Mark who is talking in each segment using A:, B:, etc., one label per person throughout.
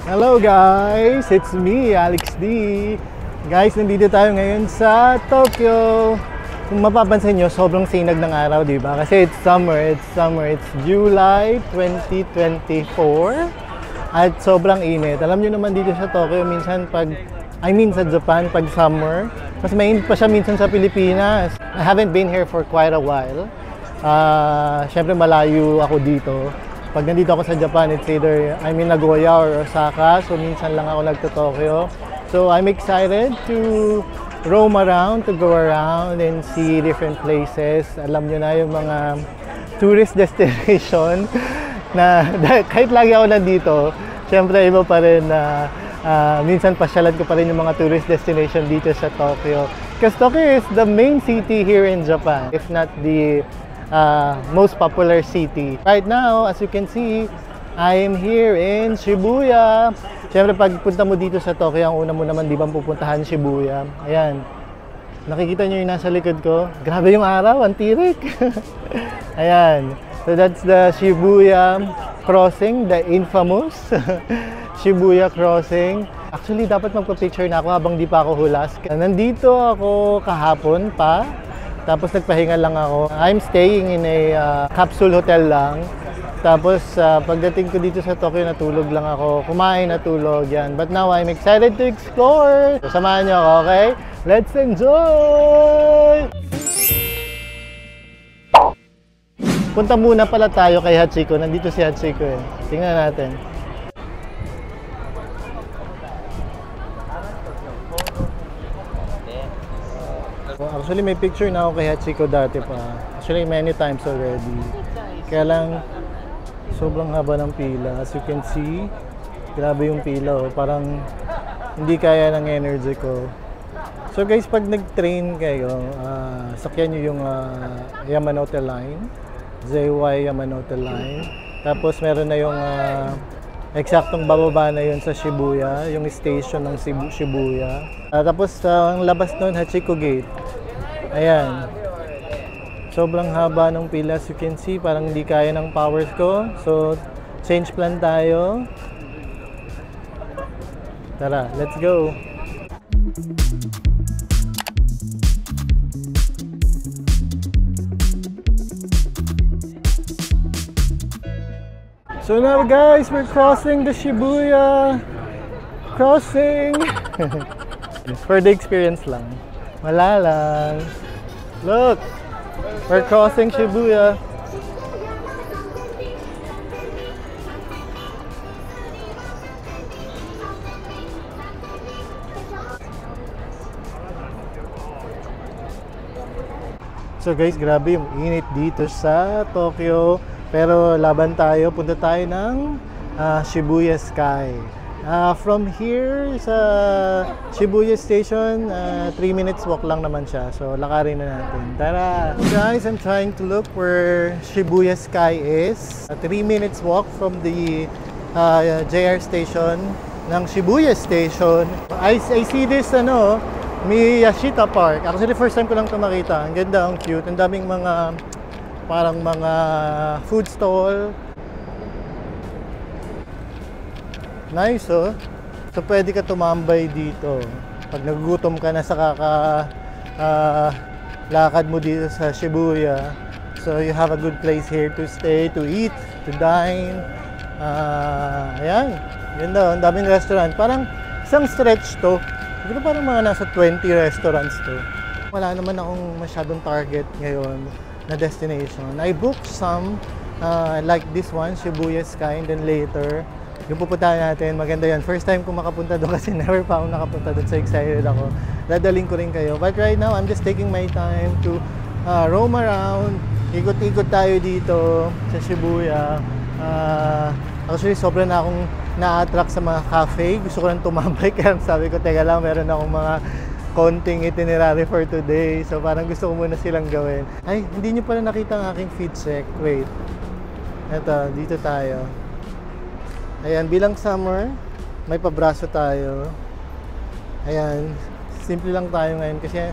A: Hello guys! It's me, Alex D. Guys, nandito tayo ngayon sa Tokyo. Kung mapapansin nyo, sobrang sinag ng araw, di ba? Kasi it's summer. It's July 2024. At sobrang init. Alam nyo naman dito sa Tokyo, minsan sa Japan, pag summer, mas mainit pa siya minsan sa Pilipinas. I haven't been here for quite a while. Siyempre malayo ako dito. Pag nandito ako sa Japan, it's either I'm in Nagoya or Osaka. So minsan lang ako nagto-Tokyo. So I'm excited to roam around, to go around and see different places. Alam nyo na yung mga tourist destination na kahit lagi ako nandito, syempre iba pa rin na minsan pasyalan ko pa rin yung mga tourist destination dito sa Tokyo. Because Tokyo is the main city here in Japan, if not the most popular city. Right now, as you can see, I am here in Shibuya. Siyempre, pag punta mo dito sa Tokyo, ang una mo naman, di ba, pupuntahan Shibuya. Ayan. Nakikita nyo yung nasa likod ko? Grabe yung araw, ang tirik. Ayan. So, that's the Shibuya crossing, the infamous Shibuya crossing. Actually, dapat magpa-picture na ako habang di pa ako hulas. Nandito ako kahapon pa. Tapos nagpahinga lang ako. I'm staying in a capsule hotel lang. Tapos pagdating ko dito sa Tokyo, natulog lang ako. Kumain, natulog, yan. But now I'm excited to explore. So, samahan nyo ako, okay? Let's enjoy! Punta muna pala tayo kay Hachiko. Nandito si Hachiko eh. Tingnan natin. Actually, may picture na ako kay Hachiko dati pa. Actually, many times already. Kaya lang, sobrang haba ng pila. As you can see, grabe yung pila. Oh. Parang hindi kaya ng energy ko. So guys, pag nag-train kayo, sakyan nyo yung Yamanote Line. JY Yamanote Line. Tapos meron na yung eksaktong bababa na yun sa Shibuya, yung station ng Shibuya. Tapos ang labas nun, Hachiko Gate. Ayan. Sobrang haba ng pila, as you can see, parang hindi kaya ng powers ko. So, change plan tayo. Tara, let's go! So now guys, we're crossing the Shibuya crossing. For the experience lang. Wala lang. Look! We're crossing Shibuya. So guys, grabe yung init dito sa Tokyo. Pero laban tayo, punta tayo ng Shibuya Sky. From here sa Shibuya Station, 3 minutes walk lang naman siya. So lakarin na natin. Tara! Guys, I'm trying to look where Shibuya Sky is. 3 minutes walk from the JR station ng Shibuya Station. I see this Miyashita Park. Actually, first time ko lang ito makita. Ang ganda, ang cute. Ang daming mga parang mga food stall. Nice, oh. So pwede ka tumambay dito pag nagugutom ka na sa lakad mo dito sa Shibuya. So you have a good place here to stay, to eat, to dine. Ayan, ganda, ang daming restaurant. Parang isang stretch to. Siguro parang mga nasa 20 restaurants to. Wala naman akong masyadong target ngayon na destination. I booked some like this one, Shibuya Sky, and then later yung pupuntahan natin, maganda yan. First time ko makapunta doon kasi never pa ako nakapunta doon, so excited ako. Dadaling ko rin kayo. But right now, I'm just taking my time to roam around. Ikot-ikot tayo dito sa Shibuya. Actually, sobrang na akong na-attract sa mga cafe. Gusto ko lang tumambay, kaya sabi ko, teka lang, meron akong mga konting itinerary for today. So parang gusto ko muna silang gawin. Ay, hindi nyo pala nakita ang aking feed check. Wait. Eto, dito tayo. Ayan, bilang summer, may pabraso tayo. Ayan, simple lang tayo ngayon kasi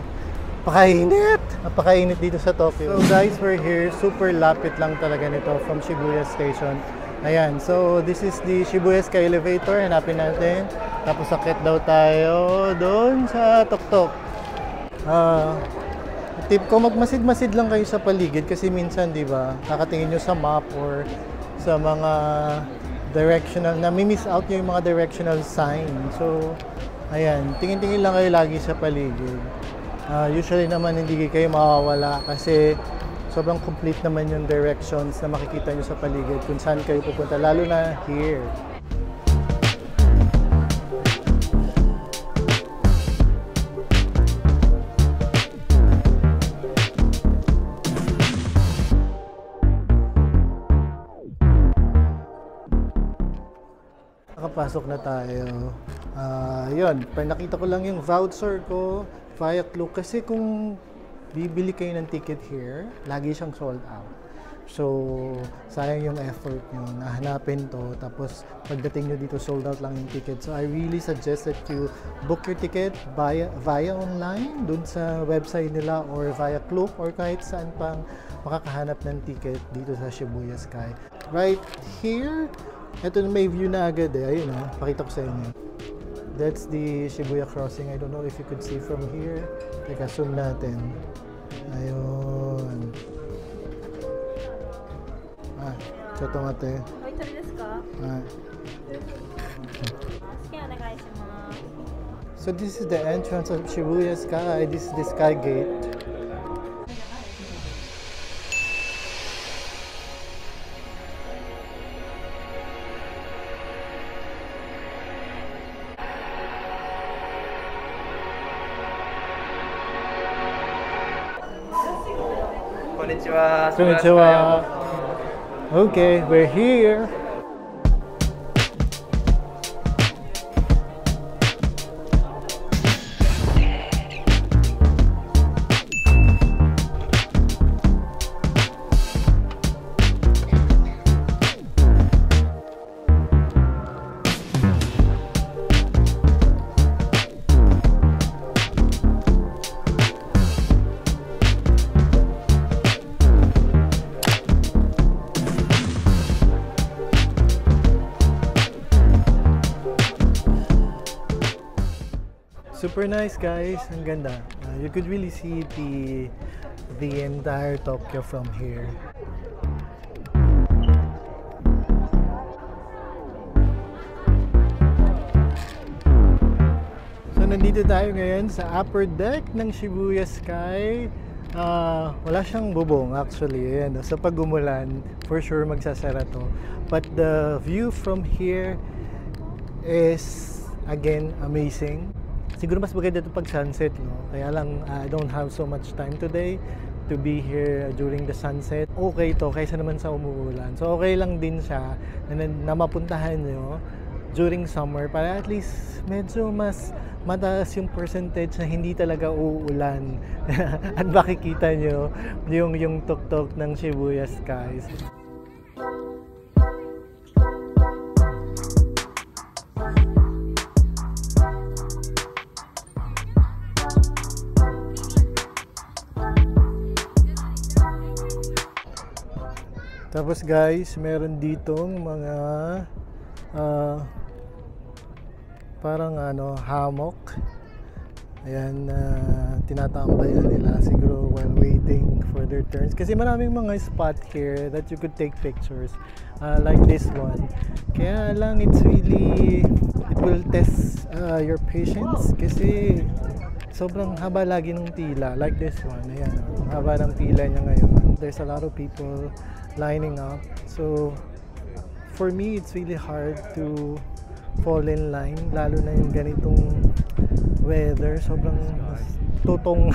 A: napakainit! Napakainit dito sa Tokyo. So guys, we're here. Super lapit lang talaga nito from Shibuya Station. Ayan, so this is the Shibuya Sky Elevator. Hanapin natin. Tapos sakit daw tayo doon sa tuktok. Tip ko, magmasid-masid lang kayo sa paligid kasi minsan, di ba, nakatingin nyo sa map or sa mga directional, nami-miss out nyo yung mga directional sign. So, ayan, tingin-tingin lang kayo lagi sa paligid. Usually naman hindi kayo mawawala kasi sobrang complete naman yung directions na makikita nyo sa paligid kung saan kayo pupunta, lalo na here. Nakapasok na tayo. Yun, nakita ko lang yung voucher ko via Klook kasi kung bibili kayo ng ticket here, lagi siyang sold out. So, sayang yung effort nyo na hanapin to. Tapos, pagdating nyo dito, sold out lang yung ticket. So, I really suggest that you book your ticket via online, dun sa website nila, or via Klook, or kahit saan pang makakahanap ng ticket dito sa Shibuya Sky. Right here, ito may view na agad eh. Ayun pakita ko sa inyo. That's the Shibuya crossing. I don't know if you could see from here. Teka, zoom natin. Ayun. Choto mate. So this is the entrance of Shibuya Sky. This is the Sky Gate.
B: Konnichiwa.
A: Konnichiwa. Okay, we're here. Super nice, guys. Ang ganda. You could really see the entire Tokyo from here. So nandito tayo ngayon sa upper deck ng Shibuya Sky. Wala siyang bubong actually. Ayan, so pag umulan, for sure magsasara to. But the view from here is again amazing. Siguro mas maganda ito pag sunset, no? Kaya lang, I don't have so much time today to be here during the sunset. Okay to, kaysa naman sa umuulan. So, okay lang din siya na mapuntahan nyo during summer para at least medyo mas mataas yung percentage na hindi talaga uulan. At makikita nyo yung tuktok ng Shibuya Skies. Tapos guys, meron ditong mga parang hammock. Ayan, tinatambayan nila siguro while waiting for their turns. Kasi maraming mga spot here that you could take pictures. Like this one. Kaya lang it will test your patience kasi sobrang haba lagi ng pila. Like this one. Ayan, ang haba ng pila niya ngayon. There's a lot of people lining up. So, for me, it's really hard to fall in line. Lalo na yung ganitong weather. Sobrang tutong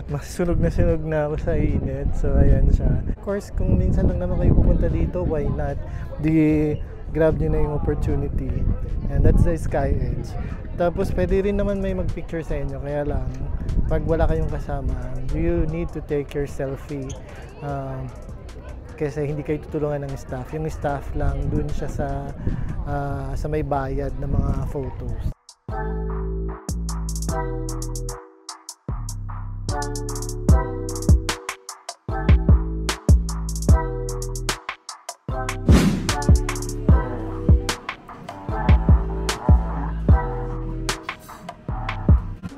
A: mas sunog na ako sa init. So, ayan siya. Of course, kung minsan lang naman kayo pupunta dito, why not? Grab nyo na yung opportunity. And that's the Sky Edge. Tapos, pwede rin naman may magpicture sa inyo. Kaya lang, pag wala kayong kasama, you need to take your selfie. Kasi hindi kayo tutulungan ng staff. Yung staff lang, dun siya sa may bayad ng mga photos.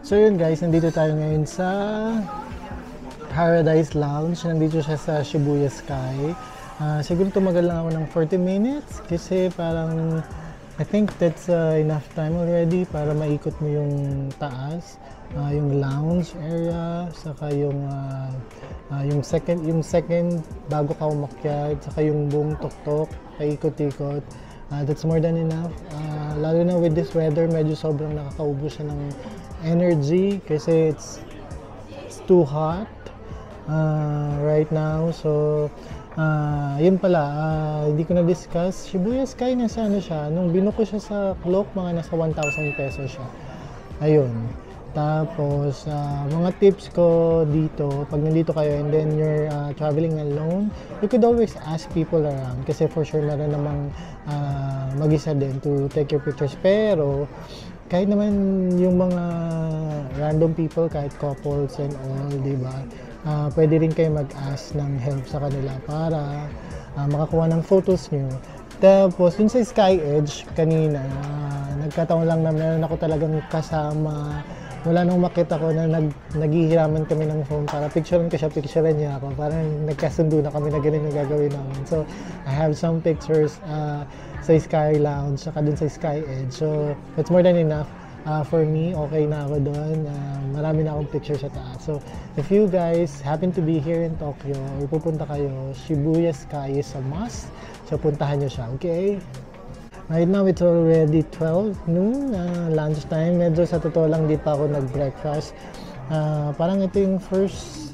A: So yun guys, nandito tayo ngayon sa Paradise Lounge. Nandito siya sa Shibuya Sky. Siguro tumagal lang ako ng 40 minutes kasi parang I think that's enough time already para maikot mo yung taas, yung lounge area, saka yung second bago ka umakyat, saka yung buong tuktok, paikot-ikot. That's more than enough. Lalo na with this weather, medyo sobrang nakakaubos siya ng energy kasi it's too hot right now. So yun pala, hindi ko na-discuss. Shibuya Sky nasa ano siya, nung binuko siya sa clock, mga nasa 1,000 pesos siya. Ayun. Tapos, mga tips ko dito, pag nandito kayo and then you're traveling alone, you could always ask people around kasi for sure meron namang mag-isa din to take your pictures. Pero, kahit naman yung mga random people, kahit couples and all, di ba? Pwede rin kayo mag-ask ng help sa kanila para makakuha ng photos nyo. Tapos, dun sa Sky Edge, kanina, nagkataon lang na meron ako talagang kasama. Wala nang makita ko na naghihiraman kami ng phone para picturean ko siya, picturean niya ako. Parang nagkasundo na kami na ganun yung gagawin namin. So, I have some pictures sa Sky Lounge, saka dun sa Sky Edge. So, that's more than enough for me. Okay na ako doon. Marami na akong pictures sa taas. So, if you guys happen to be here in Tokyo, or pupunta kayo, Shibuya Sky is a must. So, puntahan nyo siya, okay? Right now, it's already 12 noon, lunchtime. Medyo sa totoo lang, di pa ako nag-breakfast. Parang ito yung first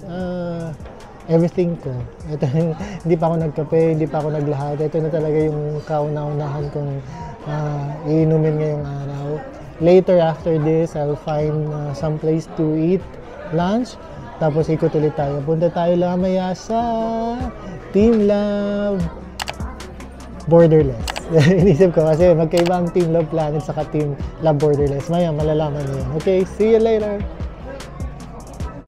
A: everything ko. Ito yung, hindi pa ako nagkape, hindi pa ako naglahat. Ito na talaga yung kauna-unahan kong iinumin ngayong araw. Later after this, I'll find some place to eat lunch. Tapos ikot ulit tayo. Punta tayo lamaya sa Team Love Borderless. Inisip ko kasi magkaiba ang Team Love Planet saka Team Love Borderless. Maya malalaman niyo. Okay, see you later!